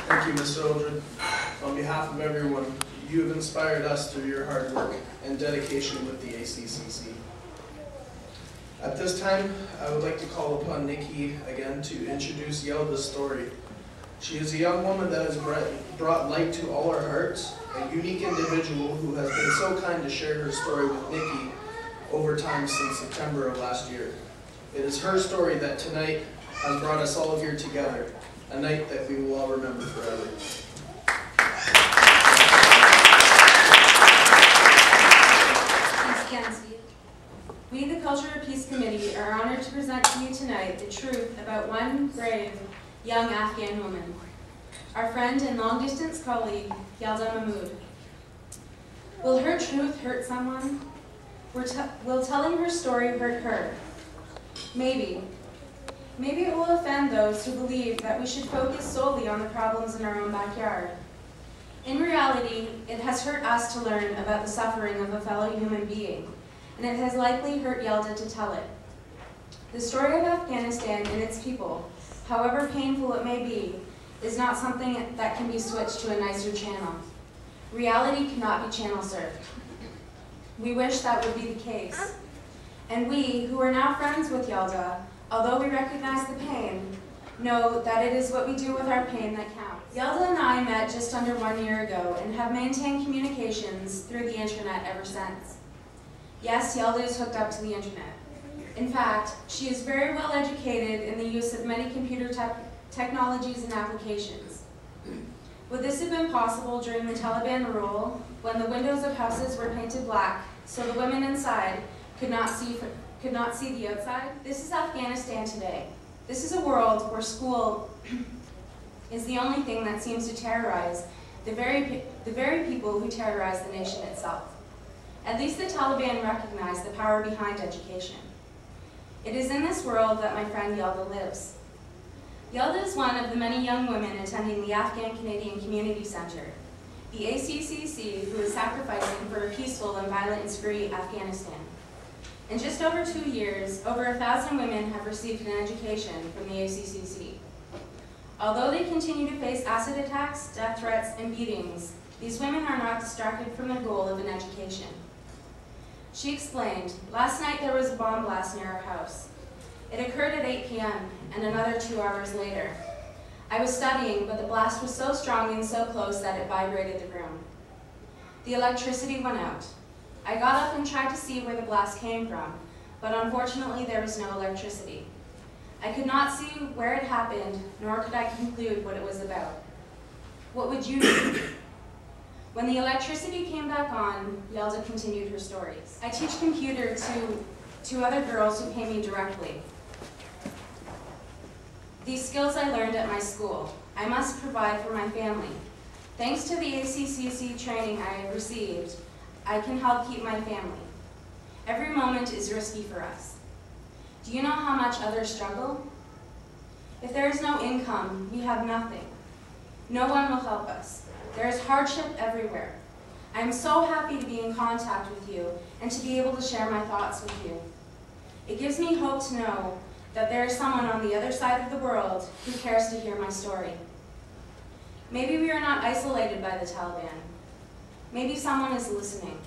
Thank you, Ms. Eldred. On behalf of everyone, you have inspired us through your hard work and dedication with the ACCC. At this time, I would like to call upon Nikki again to introduce Yelda's story. She is a young woman that has brought light to all our hearts, a unique individual who has been so kind to share her story with Nikki over time since September of last year. It is her story that tonight has brought us all here together, a night that we will all remember forever. We, the Culture of Peace Committee, are honored to present to you tonight the truth about one brave, young Afghan woman, our friend and long-distance colleague, Yelda Mahmood. Will her truth hurt someone? Will telling her story hurt her? Maybe. Maybe it will offend those who believe that we should focus solely on the problems in our own backyard. In reality, it has hurt us to learn about the suffering of a fellow human being, and it has likely hurt Yelda to tell it. The story of Afghanistan and its people, however painful it may be, is not something that can be switched to a nicer channel. Reality cannot be channel surfed. We wish that would be the case. And we, who are now friends with Yelda, although we recognize the pain, know that it is what we do with our pain that counts. Yelda and I met just under 1 year ago and have maintained communications through the internet ever since. Yes, Yelda is hooked up to the internet. In fact, she is very well educated in the use of many computer technologies and applications. Would this have been possible during the Taliban rule, when the windows of houses were painted black so the women inside could not see the outside? This is Afghanistan today. This is a world where school is the only thing that seems to terrorize the very people who terrorize the nation itself. At least the Taliban recognize the power behind education. It is in this world that my friend Yelda lives. Yelda is one of the many young women attending the Afghan-Canadian Community Center, the ACCC, who is sacrificing for a peaceful and violence-free Afghanistan. In just over 2 years, over 1,000 women have received an education from the ACCC. Although they continue to face acid attacks, death threats, and beatings, these women are not distracted from their goal of an education. She explained, "Last night there was a bomb blast near our house. It occurred at 8 p.m. and another 2 hours later. I was studying, but the blast was so strong and so close that it vibrated the room. The electricity went out. I got up and tried to see where the blast came from, but unfortunately there was no electricity. I could not see where it happened, nor could I conclude what it was about. What would you do?" When the electricity came back on, Yelda continued her stories. "I teach computer to other girls who pay me directly. These skills I learned at my school. I must provide for my family. Thanks to the ACCC training I have received, I can help keep my family. Every moment is risky for us. Do you know how much others struggle? If there is no income, we have nothing. No one will help us. There is hardship everywhere. I am so happy to be in contact with you and to be able to share my thoughts with you. It gives me hope to know that there is someone on the other side of the world who cares to hear my story. Maybe we are not isolated by the Taliban. Maybe someone is listening.